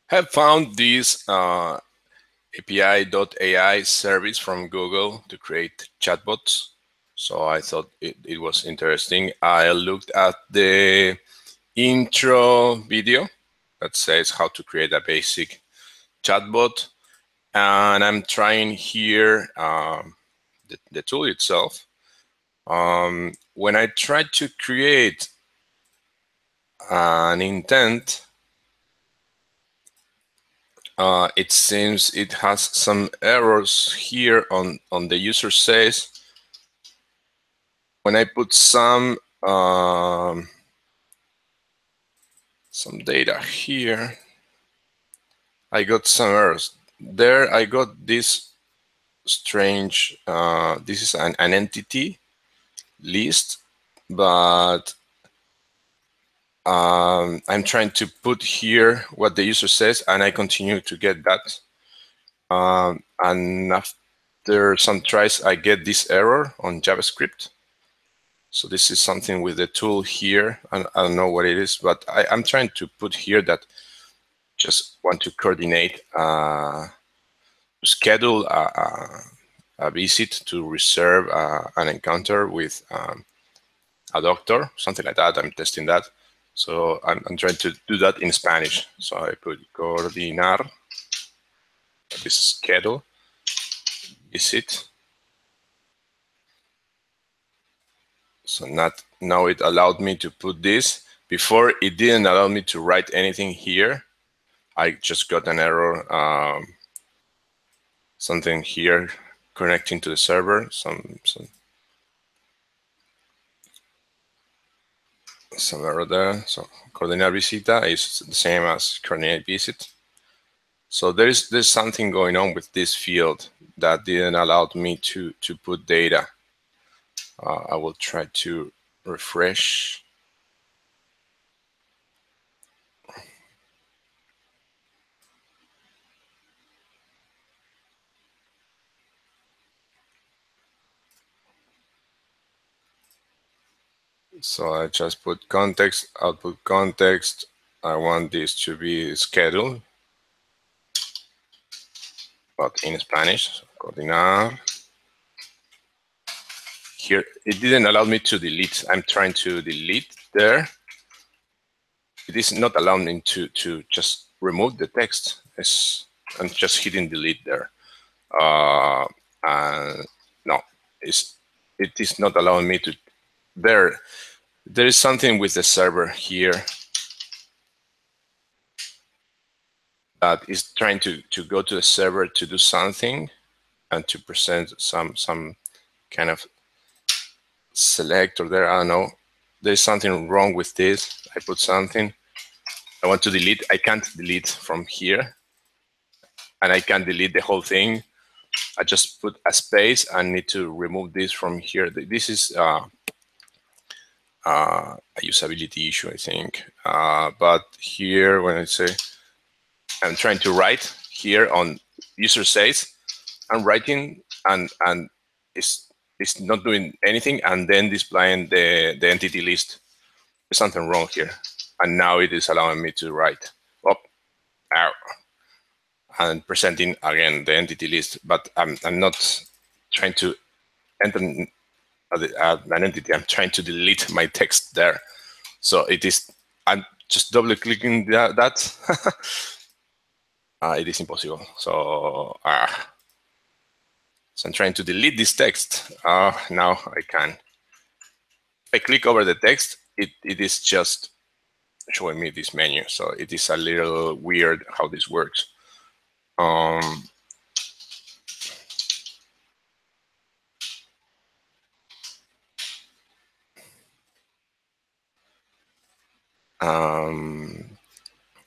have found this API.ai service from Google to create chatbots. So I thought it was interesting. I looked at the intro video that says how to create a basic chatbot. And I'm trying here the tool itself. When I try to create an intent, it seems it has some errors here on the user says. When I put some data here, I got some errors. There I got this strange, this is an entity list, but I'm trying to put here what the user says, and I continue to get that. And after some tries, I get this error on JavaScript. So this is something with the tool here. I don't know what it is, but I'm trying to put here that just want to coordinate, schedule a visit to reserve an encounter with a doctor, something like that. I'm testing that. So I'm trying to do that in Spanish. So I put coordinar, this is schedule, visit. So now it allowed me to put this. Before it didn't allow me to write anything here. I just got an error, something here connecting to the server, some error there. So coordinar visita is the same as coordinate visit. So there's something going on with this field that didn't allow me to put data. I will try to refresh. So I just put context, output context. I want this to be scheduled, but in Spanish. So coordinar. Here, it didn't allow me to delete. I'm trying to delete there. It is not allowing me to just remove the text. I'm just hitting delete there. And no, it is not allowing me to. There is something with the server here that is trying to go to the server to do something and to present some kind of selector there. I don't know. There's something wrong with this. I put something. I want to delete. I can't delete from here, and I can't delete the whole thing. I just put a space and need to remove this from here. This is a usability issue, I think. But here, when I say I'm trying to write here on user says, I'm writing and it's not doing anything, and then displaying the entity list. There's something wrong here, and now it is allowing me to write. Oh, ow. And presenting again the entity list, but I'm not trying to enter an entity. I'm trying to delete my text there. So it is. I'm just double clicking that. It is impossible. So I'm trying to delete this text. Now I can. If I click over the text, it is just showing me this menu. So it is a little weird how this works.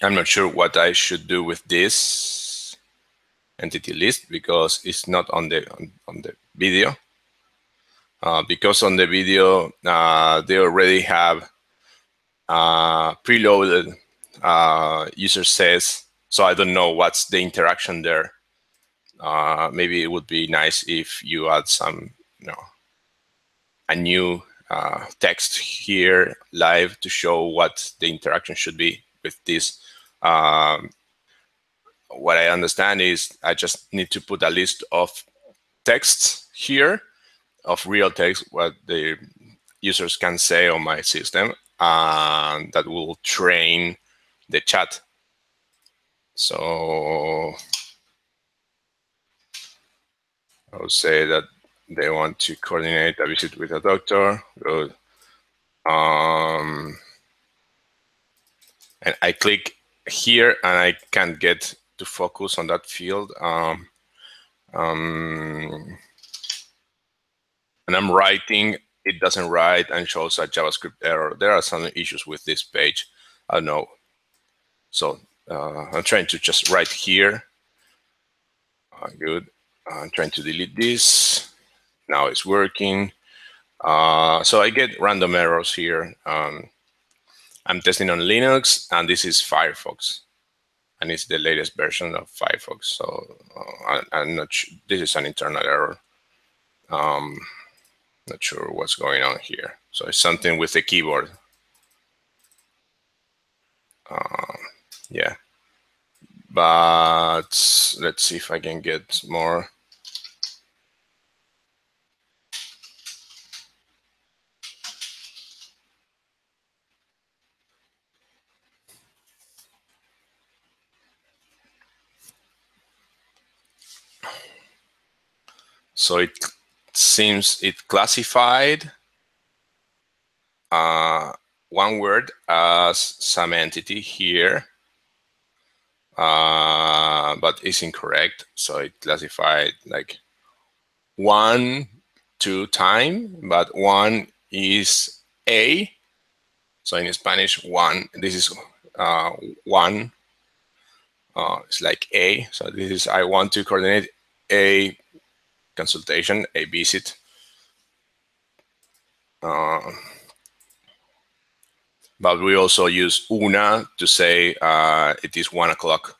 I'm not sure what I should do with this entity list because it's not on the video. Because on the video they already have preloaded user says, so I don't know what's the interaction there. Maybe it would be nice if you add some, a new text here live to show what the interaction should be with this what I understand is I just need to put a list of texts here, of real text, what the users can say on my system, and that will train the chat. So I would say that they want to coordinate a visit with a doctor. Good. And I click here and I can't get to focus on that field. And I'm writing, it doesn't write and shows a JavaScript error. There are some issues with this page. I don't know. So I'm trying to just write here. Good. I'm trying to delete this. Now it's working. So I get random errors here. I'm testing on Linux, and this is Firefox, and it's the latest version of Firefox. So I'm not sure. This is an internal error. Not sure what's going on here. So it's something with the keyboard. Yeah. But let's see if I can get more. So it seems it classified one word as some entity here, but it's incorrect. So it classified like 1, 2 time, but 1 is A. So in Spanish, 1, this is 1. It's like A. So this is, I want to coordinate a consultation, a visit. But we also use una to say it is 1 o'clock.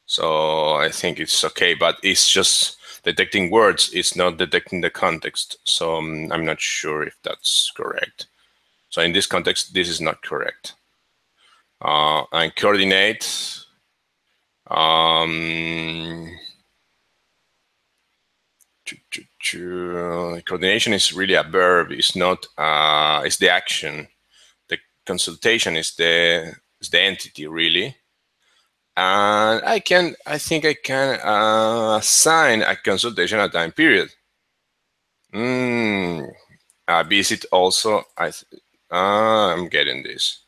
So I think it's okay, but it's just detecting words. It's not detecting the context. So I'm not sure if that's correct. So in this context, this is not correct. And coordinate. Coordination is really a verb. It's not. It's the action. The consultation is the entity really. And I think I can assign a consultation at time period. A visit also. I'm getting this.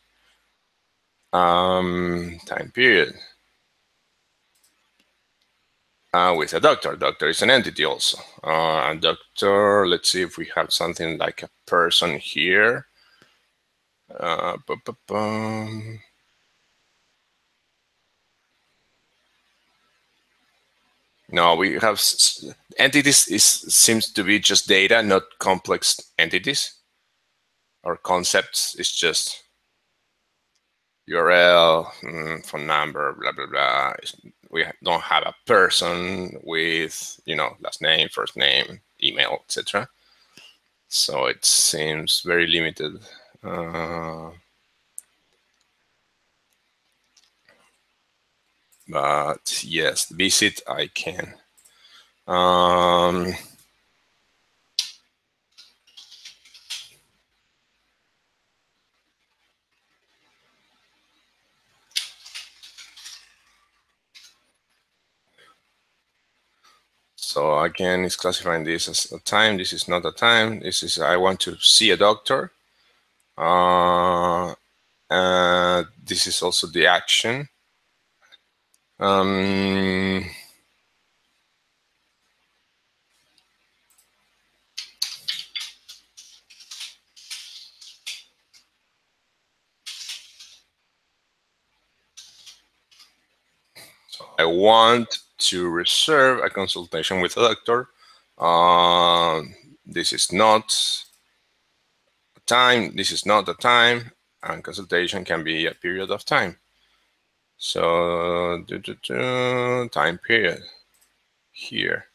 Time period. With a doctor. Doctor is an entity also. A doctor, let's see if we have something like a person here. No, we have entities seems to be just data, not complex entities or concepts. It's just URL, phone number, blah, blah, blah. We don't have a person with, last name, first name, email, etc. So it seems very limited. But yes, visit I can. So again, it's classifying this as a time. This is not a time. This is, I want to see a doctor. This is also the action. So I want to reserve a consultation with a doctor. This is not a time. This is not a time. And consultation can be a period of time. So time period here.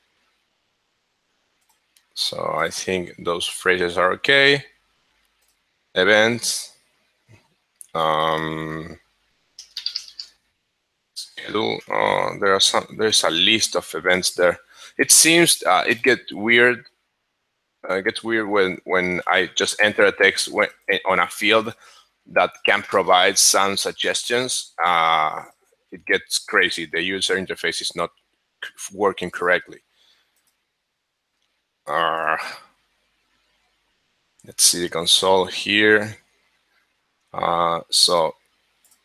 So I think those phrases are okay. Events. schedule. There's a list of events there. It seems it gets weird. It gets weird when I just enter a text on a field that can provide some suggestions. It gets crazy. The user interface is not working correctly. Let's see the console here. So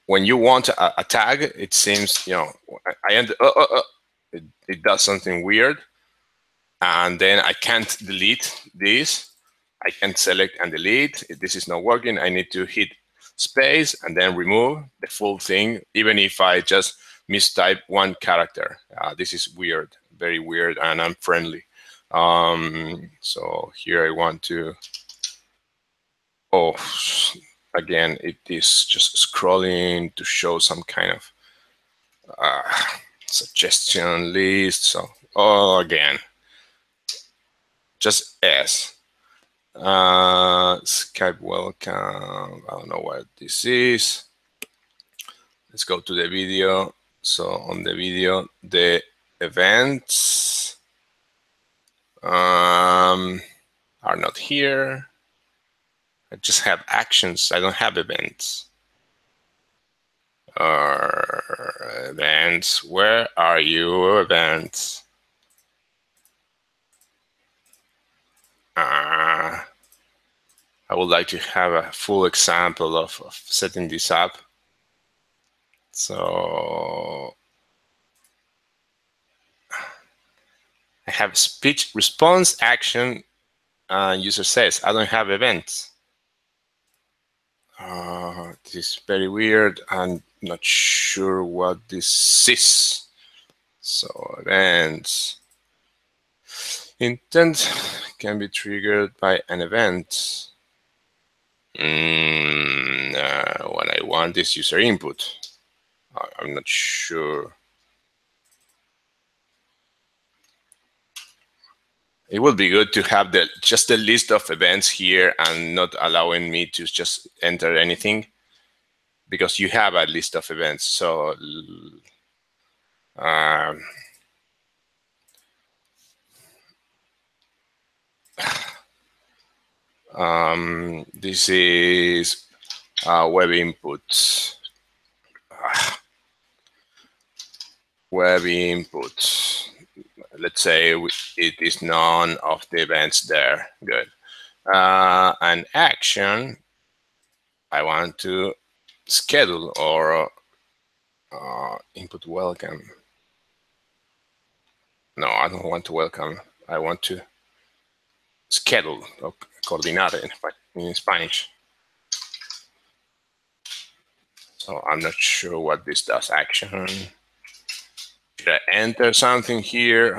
when you want a tag, it seems, I end, it does something weird, and then I can't delete this. I can't select and delete. If this is not working, I need to hit space and then remove the full thing, even if I just mistype one character. This is weird, very weird and unfriendly. So here I want to, oh, again, it is just scrolling to show some kind of suggestion list. So, oh, again, just S. Skype welcome. I don't know what this is. Let's go to the video. So on the video, the events are not here. I just have actions. I don't have events. Events. Where are you, events? I would like to have a full example of setting this up. So I have speech response action. User says, I don't have events. This is very weird. I'm not sure what this is. So events. Intent can be triggered by an event. What I want is user input. I'm not sure. It would be good to have just the list of events here and not allowing me to just enter anything, because you have a list of events. So this is web input. Web input. Let's say it is none of the events there. Good. An action, I want to schedule or input welcome. No, I don't want to welcome. I want to schedule or coordinar in Spanish. So I'm not sure what this does. Action. Should I enter something here?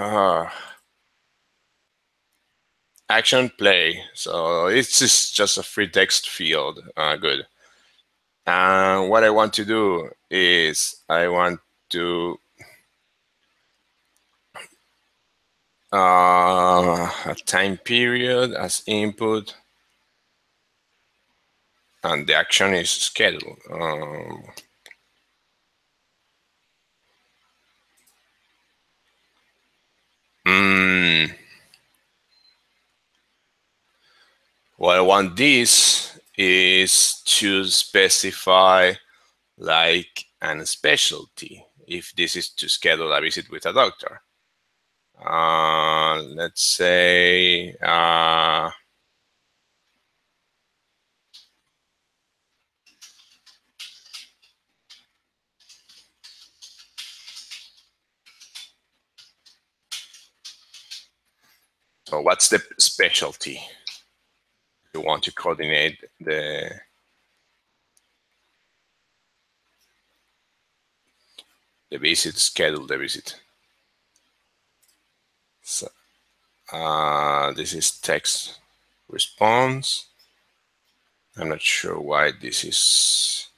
Action play. So it's just a free text field. Good. And what I want to do is I want to a time period as input, and the action is schedule. What I want this is to specify like an specialty, if this is to schedule a visit with a doctor. Let's say so what's the specialty? You want to coordinate the visit, schedule the visit. So this is text response. I'm not sure why this is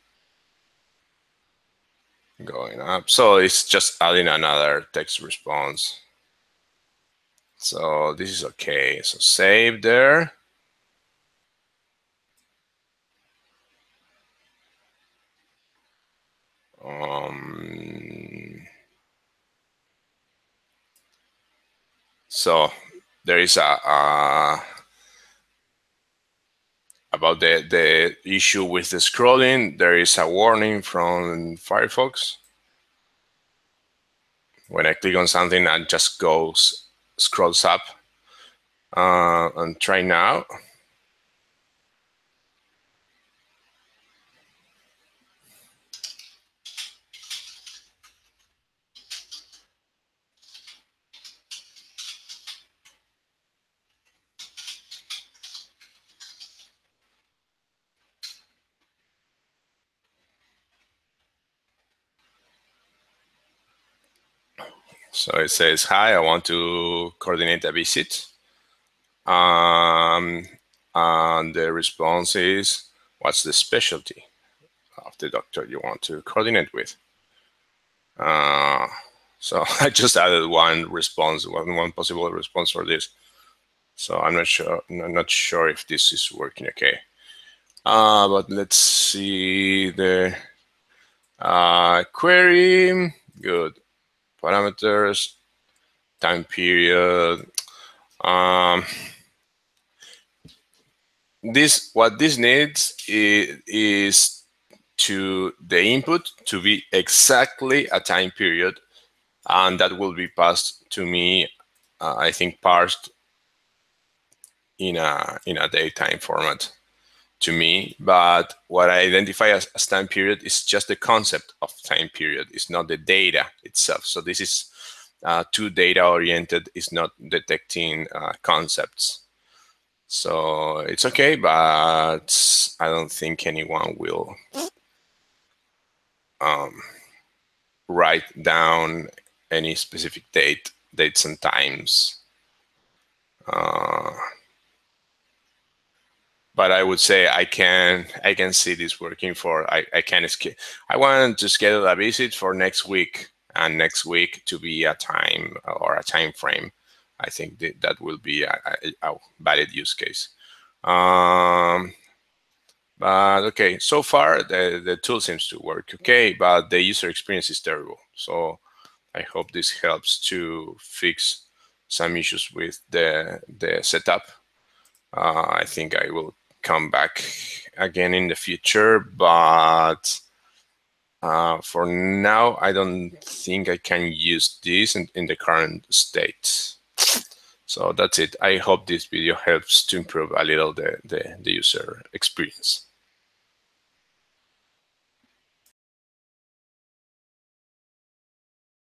going up. So it's just adding another text response. So this is okay. So save there. So there is about the issue with the scrolling. There is a warning from Firefox. When I click on something, it just scrolls up. And try now. So it says, hi, I want to coordinate a visit. And the response is, what's the specialty of the doctor you want to coordinate with? So I just added one response, one possible response for this. So I'm not sure if this is working okay. But let's see the query. Good. Parameters, time period. What this needs is to the input to be exactly a time period, and that will be passed to me. I think parsed in a datetime format to me. But what I identify as time period is just the concept of time period. It's not the data itself. So this is too data oriented. It's not detecting concepts. So it's okay, but I don't think anyone will write down any specific dates and times. But I would say I can see this working for I want to schedule a visit for next week, and next week to be a time or a time frame. I think that will be a valid use case. But okay, so far the tool seems to work okay, but the user experience is terrible. So I hope this helps to fix some issues with the setup. I think I will come back again in the future, but for now, I don't think I can use this in the current state. So that's it. I hope this video helps to improve a little the user experience.